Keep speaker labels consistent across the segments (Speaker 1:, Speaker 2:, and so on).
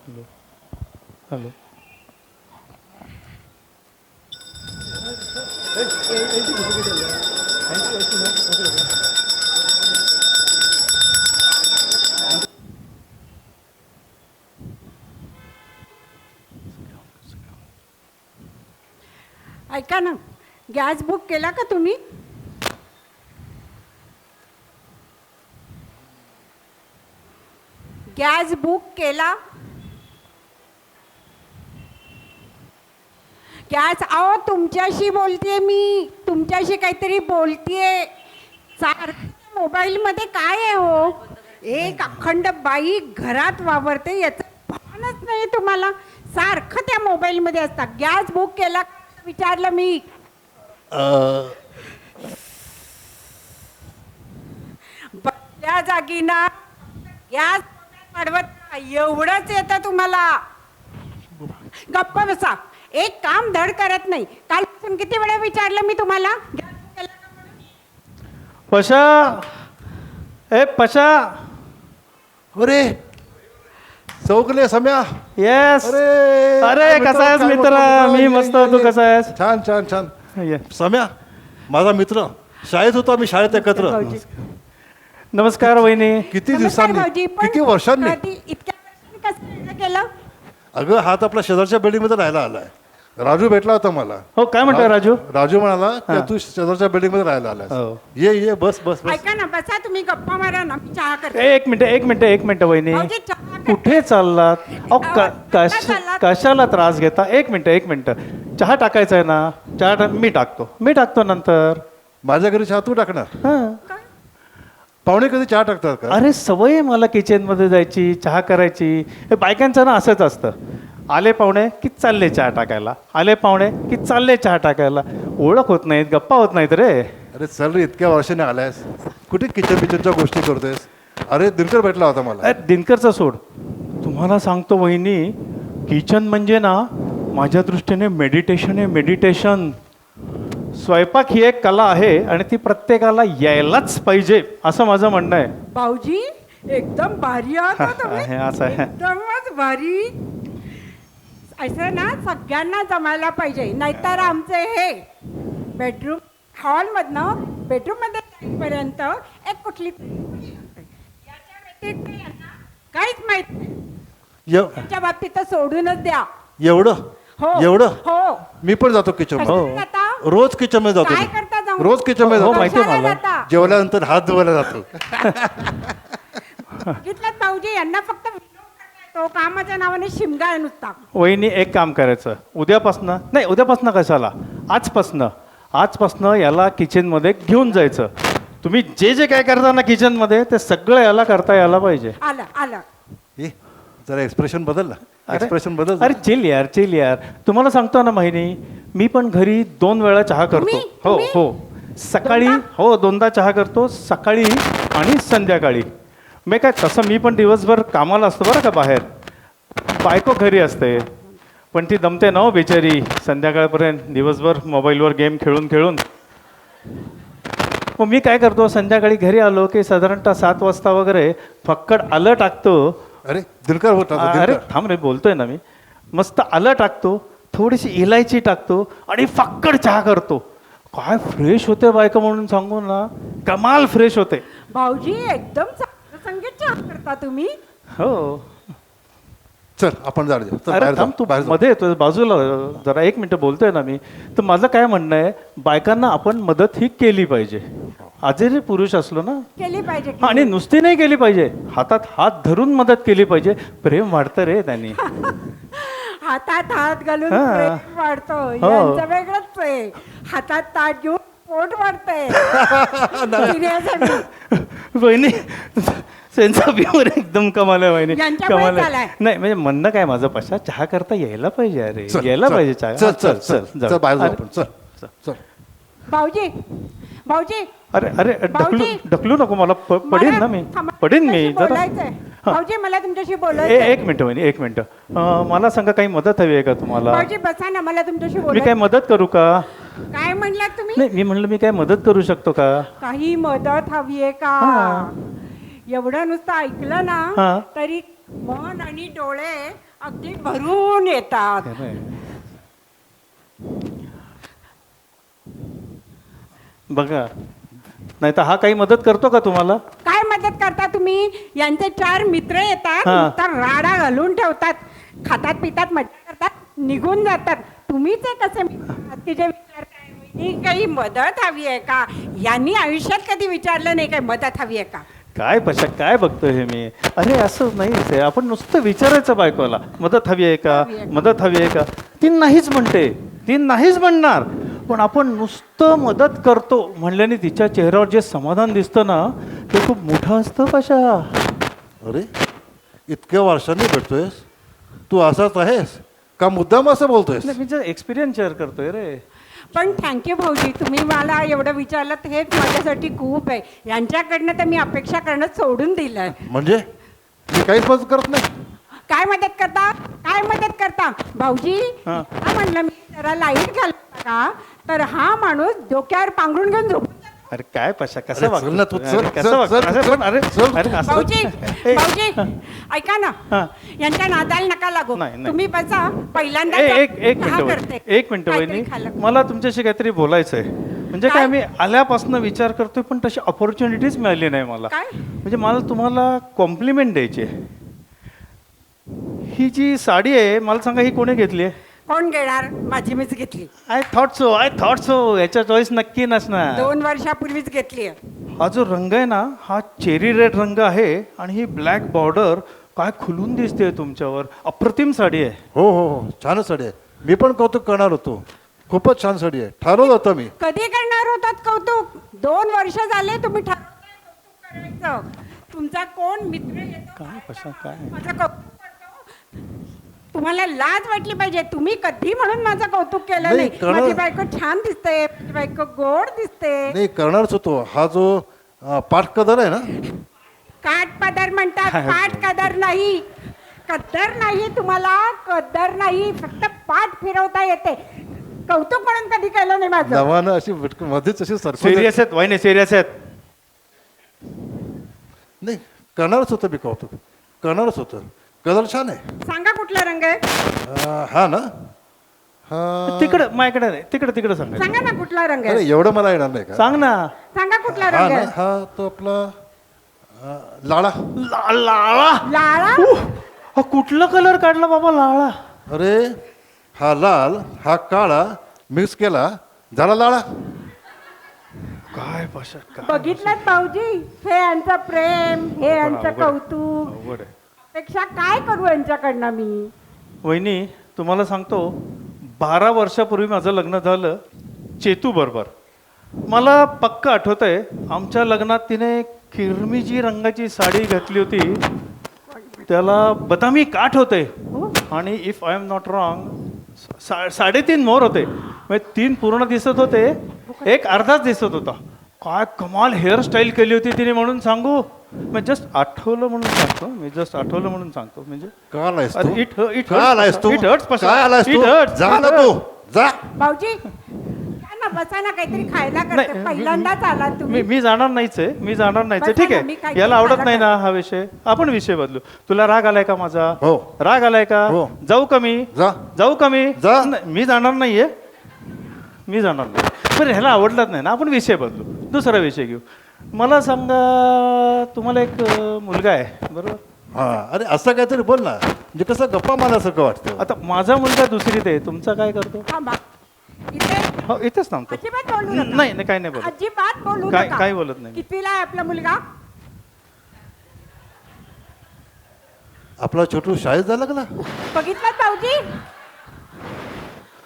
Speaker 1: Hello.
Speaker 2: ऐका ना, gas book केला का तुम्ही? गॅस बुक केला? गॅस, अहो तुमच्याशी बोलतेय मी, तुमच्याशी काहीतरी बोलतेय. सारखं मोबाईलमध्ये काय आहे हो? एक अखंड बाई घरात वावरते याचं भानच नाही तुम्हाला. सारखं त्या मोबाईलमध्ये असतात. गॅस बुक केला विचारलं मी. बसल्या जागी ना गॅस वाढवत नाही, एवढंच येतं तुम्हाला. गप्प बसा. एक काम धड करत नाही. कालपासून किती वेळा विचारलं मी तुम्हाला गॅस बुक केला का म्हणून?
Speaker 1: पशा, ए पशा.
Speaker 3: अरे चौकले सम्या.
Speaker 1: येस.
Speaker 3: अरे
Speaker 1: अरे कसा आहेस मित्र? मी मस्त. तू कसा आहेस?
Speaker 3: छान छान छान.
Speaker 1: ये.
Speaker 3: सम्या माझा मित्र. शाळेत होतो आम्ही, शाळेत एकत्र.
Speaker 1: नमस्कार वहिनी.
Speaker 3: किती
Speaker 2: नमस्कार
Speaker 3: दिवसांनी,
Speaker 2: भाऊजी. पण
Speaker 3: किती वर्षांनी.
Speaker 2: इतक्या वर्षांनी कसं लग्न केलं?
Speaker 3: अगं हा तर आपल्या शेजारच्या बिल्डिंगमध्ये राहायला आलाय. राजू भेटला होता मला.
Speaker 1: हो, काय म्हणतोय राजू?
Speaker 3: राजू म्हणाला की तू शेजारच्या बिल्डिंगमध्ये राहायला आलाय.
Speaker 1: हो.
Speaker 3: ये ये बस बस बस.
Speaker 2: ऐका ना, बसा तुम्ही, गप्पा मारा ना, मी चहा करते.
Speaker 1: एक मिनिट वहिनी.
Speaker 2: भाऊजी, चहा करते.
Speaker 1: कुठे चाललात? अहो
Speaker 2: चाललात?
Speaker 1: कशाला त्रास घेता? एक मिनिट. चहा टाकायचा आहे ना? चहा मी टाकतो नंतर.
Speaker 3: माझ्या घरी चहा तू टाकणार?
Speaker 1: हां.
Speaker 2: काय?
Speaker 3: पाहुणे कधी चहा टाकतात का?
Speaker 1: अरे सवय आहे मला किचनमध्ये जायची, चहा करायची. हे बायकांचं ना असंच असतं. आले पाहुणे की चालले चहा टाकायला, आले पाहुणे की चालले चहा टाकायला. ओळख होत नाहीत, गप्पा होत नाहीत रे.
Speaker 3: अरे चल रे, इतक्या वर्षाने आलायस, कुठे किचनच्या गोष्टी करतोयस? अरे दिनकर भेटला होता मला.
Speaker 1: अरे दिनकरचा सोड. तुम्हाला सांगतो वहिनी, किचन म्हणजे ना माझ्या दृष्टीने मेडिटेशन आहे, मेडिटेशन. स्वयंपाक ही एक कला आहे आणि ती प्रत्येकाला यायलाच पाहिजे असं माझं म्हणणं आहे.
Speaker 2: भाऊजी एकदम भारी आहात हो तुम्ही.
Speaker 1: आहे, असं आहे.
Speaker 2: एकदमच भारी. असं ना सगळ्यांना जमायला पाहिजे, नाहीतर आमचे हे बेडरूम हॉलमधनं बेडरूममध्ये जाईपर्यंत एक कुठली याच्या व्यतिरिक्त यांना काहीच माहित नाही. त्याच्या बाबतीत तर सोडूनच द्या.
Speaker 3: एवढं
Speaker 2: हो
Speaker 3: एवढं
Speaker 2: हो.
Speaker 3: मी पण जातो किचन.
Speaker 2: कशाला जाता?
Speaker 3: रोज किचन मध्ये जातो
Speaker 2: काय
Speaker 3: मी.
Speaker 2: करता जाऊन?
Speaker 3: रोज किचन मध्ये
Speaker 1: हो,
Speaker 3: जातो.
Speaker 1: माहिती आहे
Speaker 2: कशाला
Speaker 1: मला.
Speaker 2: जाता?
Speaker 3: जेवल्यानंतर हात धुवायला जातो.
Speaker 2: बघितलं भाऊजी, यांना फक्त विनोद करता येतो, कामाच्या नावाने शिमगा आहे नुसता.
Speaker 1: वहिनी एक काम करायचं, उद्यापासनं कशाला, आजपासनं याला किचनमध्ये घेऊन जायचं. तुम्ही जे काय करता ना किचनमध्ये ते सगळं याला करता यायला पाहिजे.
Speaker 2: आलं.
Speaker 3: ए जरा एक्सप्रेशन बदल ना. एक्सप्रेशन बदल.
Speaker 1: अरे चिल यार. तुम्हाला सांगतो ना महिनी, मी पण घरी 2 वेळा चहा करतो.
Speaker 2: तुम्ही?
Speaker 1: हो सकाळी. हो 2दा चहा करतो, सकाळी आणि संध्याकाळी. मी काय तसं मी पण दिवसभर कामाला असतो बरं का बाहेर. बायको घरी असते, पण ती दमते ना हो बिचारी संध्याकाळपर्यंत, दिवसभर मोबाईलवर गेम खेळून. मग मी काय करतो, संध्याकाळी घरी आलो की साधारणतः 7 वाजता वगैरे फक्कड आलं टाकतो.
Speaker 3: अरे दिनकर होता.
Speaker 1: अरे थांब रे, बोलतोय ना मी. मस्त आलं टाकतो, थोडीशी इलायची टाकतो आणि फक्कड चहा करतो. काय फ्रेश होते बायका म्हणून सांगू ना, कमाल फ्रेश होते.
Speaker 2: भाऊजी एकदम चांगलं संगीत चहा करता तुम्ही.
Speaker 1: हो.
Speaker 3: चल आपण जाऊ. चल
Speaker 1: अरे
Speaker 3: बाहेर
Speaker 1: थांब, तू
Speaker 3: जाऊ.
Speaker 1: मध्ये येतोय बाजूला जरा. 1 मिनिट बोलतोय ना मी. तर माझं काय म्हणणं आहे, बायकांना आपण मदत ही केली पाहिजे. जरी पुरुष असलो ना,
Speaker 2: केली पाहिजे.
Speaker 1: आणि नुसती नाही केली पाहिजे, हातात हात धरून मदत केली पाहिजे. प्रेम वाढतं रे त्यांनी.
Speaker 2: हातात हात घालून
Speaker 1: हा.
Speaker 2: प्रेम वाढतो.
Speaker 1: हो.
Speaker 2: यांचं वेगळंच आहे. हातात ताट घेऊन पोट वाढतंय. Serious आहे मी.
Speaker 1: वहिनी सेन्स ऑफ ह्युमर एकदम कमाल आहे वहिनी,
Speaker 2: यांच्यामुळे
Speaker 1: कमाल
Speaker 2: झालाय.
Speaker 1: आहे. नाही म्हणजे म्हणणं काय माझं, पशा चहा करता यायला पाहिजे. अरे
Speaker 3: चल,
Speaker 1: यायला
Speaker 3: चल,
Speaker 1: पाहिजे चहा.
Speaker 3: चल चल
Speaker 1: चल
Speaker 3: चल बाहेर जाऊ
Speaker 1: अरे,
Speaker 3: आपण. चल.
Speaker 2: भाऊजी
Speaker 1: अरे
Speaker 2: भाऊजी.
Speaker 1: ढकलू नको मला. पडेन ना मी, पडेन मी जरा.
Speaker 2: बोलायचंय भाऊजी, मला तुमच्याशी
Speaker 1: ए
Speaker 2: बोलायचंय.
Speaker 1: 1 मिनिट वहिनी, 1 मिनिट. मला सांगा, काही मदत हवी आहे का तुम्हाला?
Speaker 2: भाऊजी बसा ना, मला तुमच्याशी
Speaker 1: मी काय
Speaker 2: बोलायचं.
Speaker 1: मदत करू का?
Speaker 2: काय म्हणलात तुम्ही?
Speaker 1: नाही मी म्हणलं, मी काय मदत करू शकतो का?
Speaker 2: काही मदत हवी आहे का?
Speaker 1: हा.
Speaker 2: एवढं नुसतं ऐकलं
Speaker 1: हा.
Speaker 2: ना तरी मन आणि डोळे अगदी भरून येतात.
Speaker 1: खरंय. बघा, नाही तर हा काही मदत करतो का तुम्हाला?
Speaker 2: काय मदत करता तुम्ही? यांचे 4 मित्र येतात,
Speaker 1: हा.
Speaker 2: नुसता राडा घालून ठेवतात, खातात पितात मजा करतात, निघून जातात. तुम्हीच एक असे मित्र आहात की जे विचारताय "वहिनी, काही मदत हवी आहे का?" यांनी आयुष्यात कधी विचारलं नाही काय मदत हवी आहे का?
Speaker 1: काय पशा काय बघतोय हे मी? अरे असं नाहीच आहे. आपण नुसतं विचारायचं बायकोला, मदत हवी आहे का,
Speaker 2: हवी आहे का?
Speaker 1: मदत हवी आहे का? ती नाहीच म्हणते, ती नाहीच म्हणणार. पण आपण नुसतं मदत करतो म्हणल्याने तिच्या चेहऱ्यावर जे समाधान दिसतं ना, ते खूप मोठं असतं पशा.
Speaker 3: अरे इतक्या वर्षांनी भेटतोयस, तू असाच आहेस का मुद्दाम असं बोलतोयस?
Speaker 1: नाही, मी जे एक्सपिरियन्स शेअर करतोय रे.
Speaker 2: पण थँक्यू भाऊजी, तुम्ही मला एवढं विचारलं हेच माझ्यासाठी खूप आहे. यांच्याकडनं तर मी अपेक्षा करणं सोडून दिलंय.
Speaker 3: म्हणजे मी काहीच मदत करत नाही?
Speaker 2: काय मदत करता? काय मदत करता भाऊजी?
Speaker 1: हा.
Speaker 2: हा म्हणलं मी जरा लाईट घालता का, तर हा माणूस डोक्यावर पांघरून घेऊन झोपून जातो.
Speaker 1: अरे काय पशा, कसं
Speaker 3: अरे चल ना तू,
Speaker 1: वागतो?
Speaker 3: चल,
Speaker 1: अरे कसं
Speaker 3: चल,
Speaker 1: वागतो?
Speaker 3: चल,
Speaker 1: अरे
Speaker 3: चल,
Speaker 1: पण अरे
Speaker 3: चल.
Speaker 1: अरे असं-
Speaker 2: भाऊजी
Speaker 1: ए,
Speaker 2: भाऊजी ऐका ना,
Speaker 1: हा.
Speaker 2: यांच्या नादाला नका लागू.
Speaker 1: नाही, नाही.
Speaker 2: तुम्ही बसा, पहिल्यांदा
Speaker 1: एक
Speaker 2: चहा
Speaker 1: मिनिट
Speaker 2: करते.
Speaker 1: एक मिनिट
Speaker 2: काहीतरी
Speaker 1: वहिनी,
Speaker 2: खाल्लं.
Speaker 1: मला तुमच्याशी काहीतरी बोलायचं आहे. म्हणजे काय,
Speaker 2: काय?
Speaker 1: मी आल्यापासून विचार करतोय पण तशी ऑपॉर्च्युनिटीच मिळाली नाही मला.
Speaker 2: काय?
Speaker 1: म्हणजे मला तुम्हाला कॉम्प्लिमेंट द्यायची आहे. ही जी साडी आहे, मला सांगा ही कोणी घेतली आहे?
Speaker 2: कोण घेणार? माझी मीच घेतली.
Speaker 1: आय थॉट सो याच्या चॉईस नक्की नसणार.
Speaker 2: 2 वर्षापूर्वीच घेतली.
Speaker 1: हा जो रंग आहे ना, हा चेरी रेड रंग आहे आणि ही ब्लॅक बॉर्डर काय खुलून दिसते तुमच्यावर. अप्रतिम साडी आहे.
Speaker 3: हो हो हो, छानच साडी आहे. मी पण कौतुक करणार होतो. खूपच छान साडी आहे. ठरवलं होतं मी.
Speaker 2: कधी करणार होतात कौतुक? 2 वर्ष झाले तुम्ही ठरवताय कौतुक करायचं. तुमचा कोण मित्र येतो
Speaker 1: काय पशा काय?
Speaker 2: माझं कौतुक करतो? तुम्हाला लाज वाटली पाहिजे. तुम्ही कधी म्हणून माझं कौतुक केलं
Speaker 3: नाही,
Speaker 2: नाही.
Speaker 3: कळलं.
Speaker 2: माझी बायको छान दिसते, माझी बायको गोड दिसते.
Speaker 3: नाही करणारच होतो. हा जो पाटकदर आहे ना,
Speaker 2: काठ पदर म्हणतात, पाठ कदर नाही. कदर नाही तुम्हाला, कदर नाही. फक्त पाठ फिरवता येते. कौतुक म्हणून कधी केलं नाही माझं.
Speaker 3: नवानं अशी मध्येच अशी सरकून
Speaker 1: सिरियस आहेत वहिनी, सिरियस आहेत.
Speaker 3: नाही करणारच होतं मी कौतुक. करणारच होतं. कलर छान आहे.
Speaker 2: सांगा कुठला रंग आहे?
Speaker 3: हा ना, हा.
Speaker 1: तिकडं माझ्याकडे नाही, तिकडं सांगा.
Speaker 2: सांगा ना कुठला रंग
Speaker 3: अरे
Speaker 2: आहे?
Speaker 3: एवढं मला येणार नाही का?
Speaker 1: सांग ना.
Speaker 2: सांगा कुठला
Speaker 3: हा
Speaker 2: रंग
Speaker 3: ना,
Speaker 2: आहे?
Speaker 3: हा तो आपला लाळा.
Speaker 1: लाळा.
Speaker 2: लाळा.
Speaker 1: हा कुठला कलर काढला बाबा लाळा?
Speaker 3: अरे हा लाल हा काळा मिक्स केला झाला लाळा.
Speaker 1: काय पशा काय
Speaker 2: बघितलं भाऊजी, हे यांचं प्रेम, हे यांचं
Speaker 1: अवघड आहे.
Speaker 2: कौतुक.
Speaker 1: अवघड आहे.
Speaker 2: पेक्षा काय करू यांच्याकडनं मी?
Speaker 1: वहिनी तुम्हाला सांगतो, 12 वर्षापूर्वी माझं लग्न झालं चेतू बरोबर. मला पक्क आठवत आहे, आमच्या लग्नात तिने किरमिजी रंगाची साडी घातली होती. त्याला बदामी काठ होते
Speaker 2: हो?
Speaker 1: आणि if I am not wrong 3.5 मोर होते. म्हणजे 3 पूर्ण दिसत होते, एक अर्धाच दिसत होता. काय कमाल हेअरस्टाईल केली होती तिने म्हणून सांगू. मी जस्ट आठवलं म्हणून सांगतो म्हणजे
Speaker 3: का आलायस
Speaker 1: अरे,
Speaker 3: तू?
Speaker 1: it
Speaker 3: का
Speaker 1: hurts.
Speaker 3: आलायस Tu?
Speaker 1: It hurts, Pasha.
Speaker 3: काय आलायस
Speaker 1: It
Speaker 3: तू?
Speaker 1: hurts.
Speaker 3: जा
Speaker 1: It
Speaker 3: ना
Speaker 1: hurts.
Speaker 3: तू जा.
Speaker 2: भाऊजी या ना, बसा ना, काहीतरी खायला करते.
Speaker 1: नाही,
Speaker 2: पहिल्यांदाच आला
Speaker 1: मी
Speaker 2: तुम्ही.
Speaker 1: मी जाणार नाहीच आहे, मी जाणार नाहीच आहे.
Speaker 2: बसा
Speaker 1: ठीक
Speaker 2: ना, मी
Speaker 1: आहे,
Speaker 2: काहीतरी
Speaker 1: याला आवडत
Speaker 2: खायला
Speaker 1: नाही ना हा विषय, आपण विषय बदलू. तुला राग आलाय का माझा?
Speaker 3: हो.
Speaker 1: राग आलाय का?
Speaker 3: हो.
Speaker 1: जाऊ का मी?
Speaker 3: जा.
Speaker 1: जाऊ का मी?
Speaker 3: जा.
Speaker 1: नाही, मी जाणार नाहीये, मी जाणार नाही. पण ह्याला आवडलाच नाही ना, आपण विषय बदलू, दुसरा विषय घेऊ. मला सांगा, तुम्हाला एक मुलगा आहे बरोबर?
Speaker 3: हा अरे असं काहीतरी बोल ना, म्हणजे कसं गप्पा मारल्यासारखं वाटतं.
Speaker 1: आता माझा मुलगा दुसरीत आहे, तुमचा काय करतो?
Speaker 2: थांबा. इथे
Speaker 1: हो इथेच थांबतो.
Speaker 2: अजिबात बोलू नका.
Speaker 1: नाही नाही, काय नाही बोलत.
Speaker 2: अजिबात बोलू
Speaker 1: काय-
Speaker 2: नका.
Speaker 1: काय बोलत नाही मी.
Speaker 2: कितवीला आहे आपला मुलगा?
Speaker 3: आपला छोटू शाळेत झाला का ना?
Speaker 2: बघितलं भाऊजी?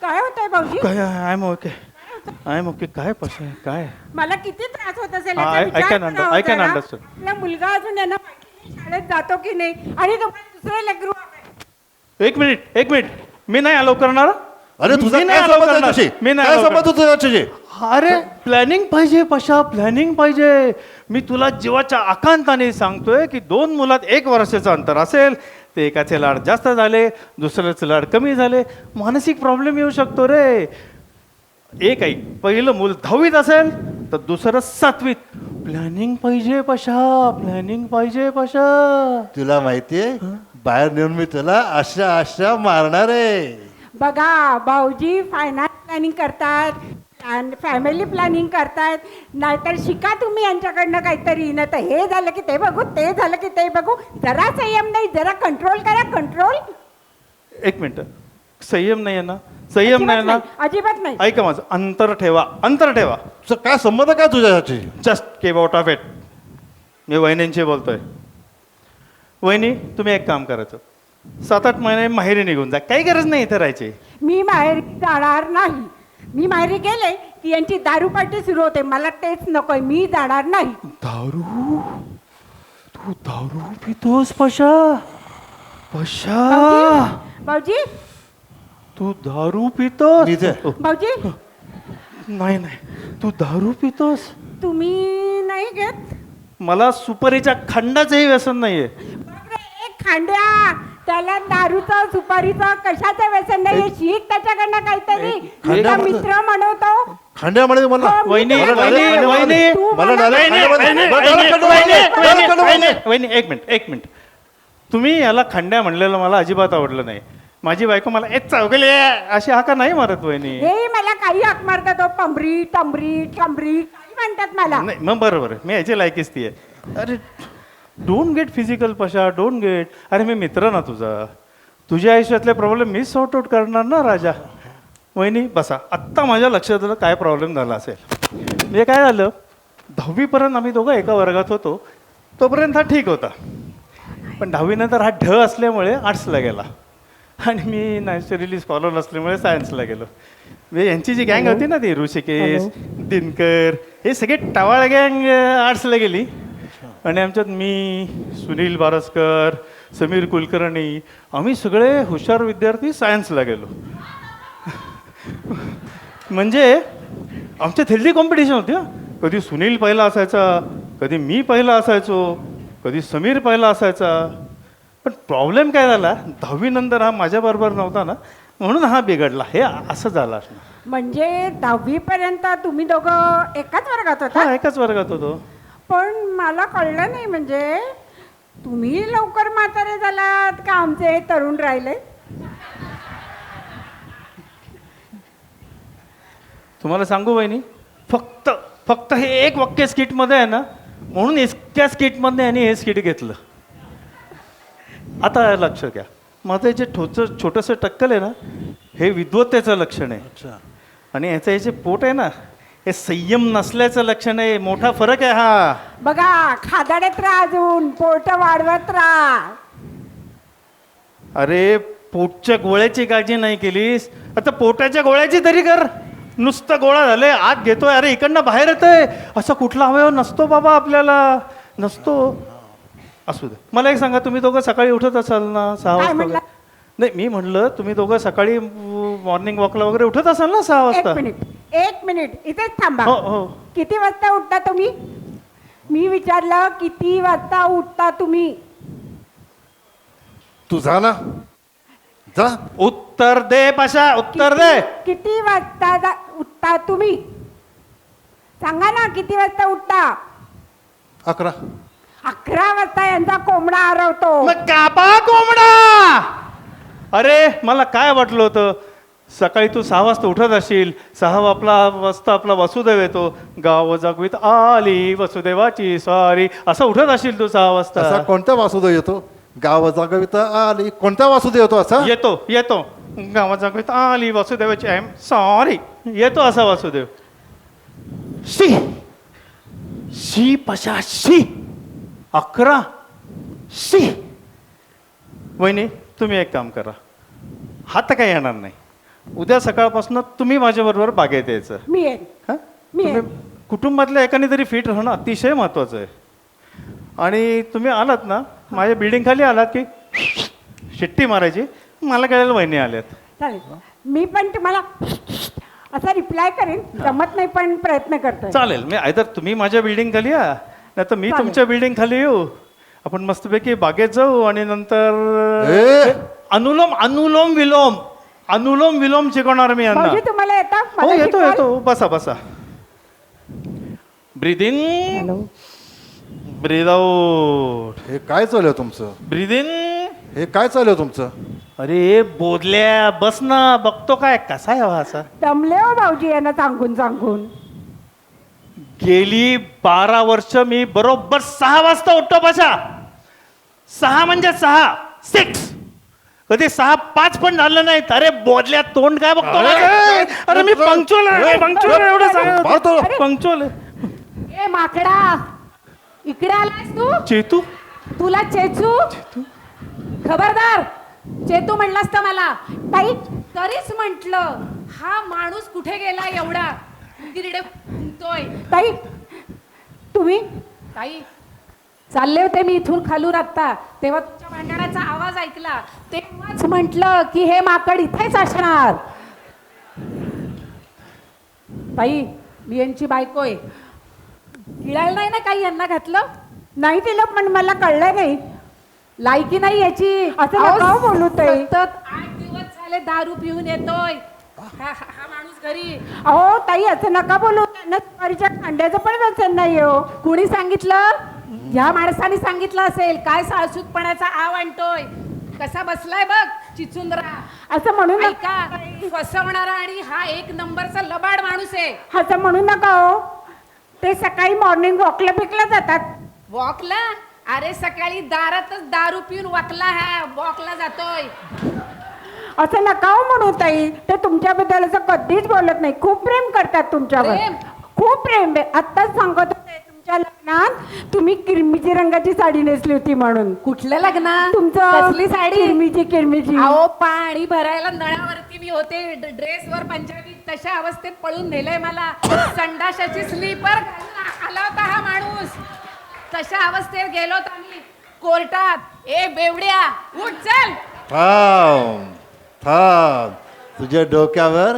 Speaker 2: काय होतंय भाऊजी?
Speaker 1: काय आय एम ओके. काय पशा काय?
Speaker 2: मला किती त्रास होत असेल
Speaker 1: हा,
Speaker 2: याचा
Speaker 1: I
Speaker 2: विचार
Speaker 1: can
Speaker 2: करा
Speaker 1: under- I
Speaker 2: होता
Speaker 1: can
Speaker 2: ना.
Speaker 1: understand.
Speaker 2: आपला मुलगा अजून यांना माहिती नाही शाळेत जातो की नाही, आणि तुम्हाला दुसरं लेकरू हवंय.
Speaker 1: एक मिनिट, मी नाही अलाव करणार.
Speaker 3: अरे तुझा
Speaker 1: मी
Speaker 3: काय
Speaker 1: नाही allow
Speaker 3: संबंध आहे
Speaker 1: करणार.
Speaker 3: तुझी?
Speaker 1: मी नाही
Speaker 3: काय
Speaker 1: allow
Speaker 3: संबंध
Speaker 1: करणार.
Speaker 3: तुझा तुझी?
Speaker 1: अरे प्लॅनिंग पाहिजे पशा, प्लॅनिंग पाहिजे. मी तुला जीवाच्या आकांताने सांगतोय की 2 मुलात 1 वर्षाचं अंतर असेल, ते एकाचे लाड जास्त झाले, दुसऱ्याचे लाड कमी झाले, मानसिक प्रॉब्लेम येऊ शकतो रे. एक आई, पहिलं मूल 10वीत असेल तर दुसरं 7वीत. प्लॅनिंग पाहिजे पशा, प्लॅनिंग पाहिजे पशा.
Speaker 3: तुला माहितीये बाहेर नेऊन मी तुला अशा अशा मारणार आहे.
Speaker 2: बघा भाऊजी फायनान्स प्लॅनिंग करतात आणि फॅमिली प्लॅनिंग करतात, नाहीतर शिका तुम्ही यांच्याकडनं काहीतरी. नाही तर हे झालं की ते बघू, ते झालं की ते बघू. जरा संयम नाही, जरा कंट्रोल करा, कंट्रोल.
Speaker 1: एक मिनिट, संयम नाही आहे ना, संयम नाही ना.
Speaker 2: अजिबात नाही.
Speaker 1: ऐका माझं, अंतर ठेवा, अंतर ठेवा.
Speaker 3: काय संबंध काय तुझ्यासाठी?
Speaker 1: Just came out of it. मी वहिनींशी बोलतोय. वहिनी, तुम्ही एक काम करायचं, 7-8 महिने माहेरी निघून जा, काही गरज नाही इथे राहायची.
Speaker 2: मी माहेरी जाणार नाही. मी माहेरी गेले की यांची दारू पार्टी सुरू होते. मला तेच नकोय, मी जाणार नाही.
Speaker 1: दारू? तू दारू पितोस पशा? पशा,
Speaker 2: भाऊजी,
Speaker 1: तू दारू पितोस?
Speaker 3: इथे.
Speaker 2: भाऊजी,
Speaker 1: नाही नाही, तू दारू पितोस?
Speaker 2: तुम्ही नाही घेत?
Speaker 1: मला सुपारीच्या खंडाचंही व्यसन नाहीये.
Speaker 2: बापरे, एक खांड्या, त्याला दारूचं सुपारीचं कशाचं व्यसन नाही. शिक त्याच्याकडनं काहीतरी.
Speaker 3: खांड्या
Speaker 2: तुझा मित्र म्हणवतो.
Speaker 3: खांड्या म्हणे मला.
Speaker 2: हो,
Speaker 1: वहिनी,
Speaker 2: मित्र
Speaker 1: वहिनी,
Speaker 2: म्हणतो.
Speaker 1: वहिनी,
Speaker 2: तू
Speaker 3: मला
Speaker 2: मला-
Speaker 3: डायरेक्ट
Speaker 1: वहिनी,
Speaker 3: खांड्या
Speaker 1: वहिनी,
Speaker 3: म्हणे.
Speaker 1: वहिनी, एक मिनिट. तुम्ही याला खंड्या म्हणलेलं मला अजिबात आवडलं नाही. माझी बायको मला एक चौगले अशी हाका नाही मारत वहिनी.
Speaker 2: हे मला काही हाक मारतात. पंबरी टंबरी टंबरी काही म्हणतात मला.
Speaker 1: नाही, मग बरोबर आहे, मी याची लायकीच ती आहे. अरे don't get physical Pasha, don't get. अरे मी मित्र ना तुझा, तुझ्या आयुष्यातले प्रॉब्लेम मी सॉर्ट आउट करणार ना राजा. वहिनी बसा. आत्ता माझ्या लक्षात आलं काय प्रॉब्लेम झाला असेल. म्हणजे काय झालं, 10वीपर्यंत आम्ही दोघं एका वर्गात होतो, तोपर्यंत हा ठीक होता. पण 10वीनंतर हा ढ असल्यामुळे आर्ट्सला गेला आणि मी नॅचरली स्कॉलर असल्यामुळे सायन्सला गेलो. म्हणजे यांची जी गँग होती ना ती ऋषिकेश, दिनकर, हे सगळे टवाळ गँग आर्ट्सला गेली. आणि आमच्यात मी, सुनील बारसकर, समीर कुलकर्णी, आम्ही सगळे हुशार विद्यार्थी सायन्सला गेलो. म्हणजे आमच्यात हेल्दी कॉम्पिटिशन होती. कधी सुनील पहिला असायचा, कधी मी पहिला असायचो, कधी समीर पहिला असायचा. पण प्रॉब्लेम काय झाला, 10वीनंतर हा माझ्याबरोबर नव्हता ना, म्हणून हा बिघडला. हे असं झालं असणार.
Speaker 2: म्हणजे 10वी पर्यंत तुम्ही दोघं एकाच वर्गात होता?
Speaker 1: हा, एकाच वर्गात होतो.
Speaker 2: पण मला कळलं नाही. म्हणजे तुम्ही लवकर म्हातारे झालात का आमचे तरुण राहिले?
Speaker 1: तुम्हाला सांगू वहिनी, फक्त हे एक वाक्य स्किटमध्ये आहे ना, म्हणून इतक्या स्किटमध्ये यांनी हे स्किट घेतलं. आता लक्ष घ्या, माझं जे छोटंसं टक्कल आहे ना, हे विद्वत्तेचं लक्षण आहे.
Speaker 3: अच्छा.
Speaker 1: आणि याचं हे जे पोट आहे ना, हे संयम नसल्याचं लक्षण आहे. मोठा फरक आहे हा.
Speaker 2: बघा, खादाडत राहा, अजून पोट वाढवत राहा.
Speaker 1: अरे पोटच्या गोळ्याची काळजी नाही केलीस, आता पोटाच्या गोळ्याची तरी कर. नुसतं गोळा झालंय, आत घेतोय, अरे इकडनं बाहेर येतोय. असा कुठला अवयव नसतो बाबा आपल्याला, नसतो. असू दे. मला एक सांगा, तुम्ही दोघं सकाळी उठत असाल ना 6
Speaker 2: काय
Speaker 1: वाजता?
Speaker 2: म्हणला?
Speaker 1: नाही, मी म्हणलं तुम्ही दोघं सकाळी मॉर्निंग वॉकला वगैरे उठत असाल ना 6 वाजता?
Speaker 2: एक मिनिट इथेच थांबा.
Speaker 1: हो हो.
Speaker 2: किती वाजता उठता तुम्ही? मी विचारलं किती वाजता उठता तुम्ही?
Speaker 3: तू जा ना, जा.
Speaker 1: उत्तर दे पाशा, उत्तर दे.
Speaker 2: किती वाजता उठता तुम्ही? सांगा ना, किती वाजता उठता?
Speaker 3: 11.
Speaker 2: 11 वाजता यांचा कोंबडा हरवतो.
Speaker 1: मग कापा कोंबडा. अरे मला काय वाटलं होतं, सकाळी तू 6 वाजता उठत असशील, 6 वाजता आपला वसुदेव येतो, गाव जागवित आली वसुदेवाची स्वारी, असं उठत असशील तू 6
Speaker 3: असा
Speaker 1: वाजता.
Speaker 3: कोणता वासुदेव येतो? गाव जागविता आली. कोणता वासुदेव येतो असा?
Speaker 1: येतो गावा जागवित आली वसुदेवाची आय एम सॉरी, येतो असा वासुदेव. शी पशा शी. 11 शी. वहिनी तुम्ही एक काम करा, हा तर काही येणार नाही. उद्या सकाळपासून तुम्ही माझ्याबरोबर बागेत यायचं.
Speaker 2: मी येईन.
Speaker 1: हा?
Speaker 2: मी
Speaker 1: तुम्ही कुटुंबातल्या एकाने तरी फिट राहणं अतिशय महत्वाचं आहे. आणि तुम्ही आलात ना, माझ्या बिल्डिंग खाली आलात की शिट्टी मारायची, मला कळेल वहिनी आल्यात.
Speaker 2: चालेल. मी पण तुम्हाला असा रिप्लाय करेन. जमत नाही पण प्रयत्न करतोय.
Speaker 1: चालेल. मी आयदर तुम्ही माझ्या बिल्डिंग खाली या, नाही तर मी
Speaker 2: चालेल.
Speaker 1: तुमच्या बिल्डिंग खाली येऊ. आपण मस्तपैकी बागेत जाऊ आणि नंतर
Speaker 3: ए!
Speaker 1: अनुलोम विलोम शिकवणार मी यांना.
Speaker 2: भाऊजी तुम्हाला येतं?
Speaker 1: हो
Speaker 2: मला
Speaker 1: येतो
Speaker 2: शिकवाल?
Speaker 1: बसा. Breathe in,
Speaker 2: hello.
Speaker 1: Breathe out,
Speaker 3: हे काय चालू आहे तुमचं?
Speaker 1: ब्रीद इन,
Speaker 3: हे काय चालू आहे तुमचं?
Speaker 1: अरे बोधल्या बस ना, बघतो काय कसा आहे हा असा.
Speaker 2: दमले हो भाऊजी यांना सांगून सांगून.
Speaker 1: गेली 12 वर्ष मी बरोबर 6 वाजता उठतो बसा. 6 म्हणजे 6, 6. कधी 6:05 पण झालं नाही. अरे बोधल्या तोंड काय बघतो माझं? अरे मी पंक्च्युअल आहे, पंक्च्युअल आहे, एवढं
Speaker 3: मारतो.
Speaker 1: सांग. पंक्च्युअल आहे.
Speaker 4: ए माकडा, इकडे आलास तू?
Speaker 1: चेतू
Speaker 4: तुला चेचू? खबरदार, चेतू म्हणलास तर मला. ताई तरीच म्हंटल हा माणूस कुठे गेला एवढा गिरडे फुंकतोय.
Speaker 2: ताई तुम्ही
Speaker 4: ताई चालले होते मी इथून खालून आत्ता, तेव्हा तुमच्या भांडणाचा आवाज ऐकला, तेव्हाच म्हटलं की हे माकड इथेच असणार. ताई मी यांची बायको आहे. गिळायला नाही ना काही यांना घातलं?
Speaker 2: नाही दिलं पण मला कळलं नाही.
Speaker 4: लायकी नाही याची.
Speaker 2: असं नका हो बोलू ताई.
Speaker 4: सतत 8 दिवस झाले दारू पिऊन येतोय हा माणूस घरी.
Speaker 2: अहो ताई असं नका बोलू. त्यांना सुपारीच्या खांड्याचं पण व्यसन नाही हो.
Speaker 4: कुणी सांगितलं? ह्या माणसाने सांगितलं असेल. काय साळसूतपणाचा आव आणतोय. कसा बसलाय बघ चिचुंद्रा.
Speaker 2: असं म्हणू
Speaker 4: ऐका,
Speaker 2: नका.
Speaker 4: फसवणारा आणि हा 1 नंबरचा लबाड माणूस आहे.
Speaker 2: असं म्हणू नका हो. ते सकाळी मॉर्निंग वॉकला पिकला जातात.
Speaker 4: वॉकला? अरे सकाळी दारातच दारू पिऊन वॉकला हा वॉकला जातोय.
Speaker 2: असं नका हो म्हणू ताई. ते तुमच्याबद्दल असं कधीच बोलत नाही. खूप प्रेम करतात तुमच्यावर.
Speaker 4: प्रेम?
Speaker 2: खूप प्रेम आहे. आत्ताच सांगत होते तुमच्या लग्नात तुम्ही किरमिची रंगाची साडी नेसली होती म्हणून.
Speaker 4: कुठलं लग्न?
Speaker 2: तुमचं
Speaker 4: कसली साडी?
Speaker 2: किरमिची.
Speaker 4: अहो पाणी भरायला नळावरती मी होते, ड्रेसवर पंजाबी तशा अवस्थेत पळून नेलंय मला. संडाशाची स्लीपर घालून आला होता हा माणूस. तशा अवस्थेत गेलोत आम्ही कोर्टात. ए बेवड्या उठ चल.
Speaker 3: थांब थांब, तुझ्या डोक्यावर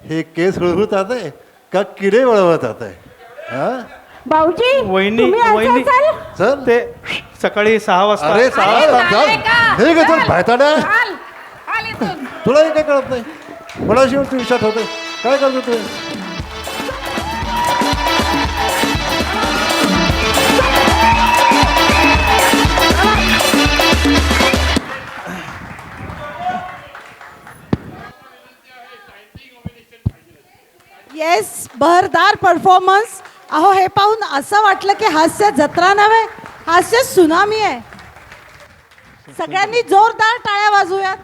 Speaker 3: हे केस हुळहुळतात आहे का किडे वळवतात आहे? हा?
Speaker 2: भाऊजी
Speaker 1: वहिनी,
Speaker 2: तुम्ही असं
Speaker 1: वहिनी.
Speaker 2: असाल?
Speaker 3: चल.
Speaker 1: ते सकाळी 6 वाजता.
Speaker 3: अरे सहा
Speaker 4: अरे,
Speaker 3: वाजता
Speaker 4: चाललंय का?
Speaker 3: चल. हे काय चल
Speaker 4: चल.
Speaker 3: भायताड्या.
Speaker 4: हाल हाल इथून.
Speaker 3: तुला हे काय कळत नाही? कोणाशिवाय तू विषयात होते काय करतो तू?
Speaker 5: Yes, Bahardar performance. अहो हे पाहून असं वाटलं की हास्य जत्रा नव्हे, हास्य सुनामी आहे. सगळ्यांनी जोरदार टाळ्या वाजवूयात.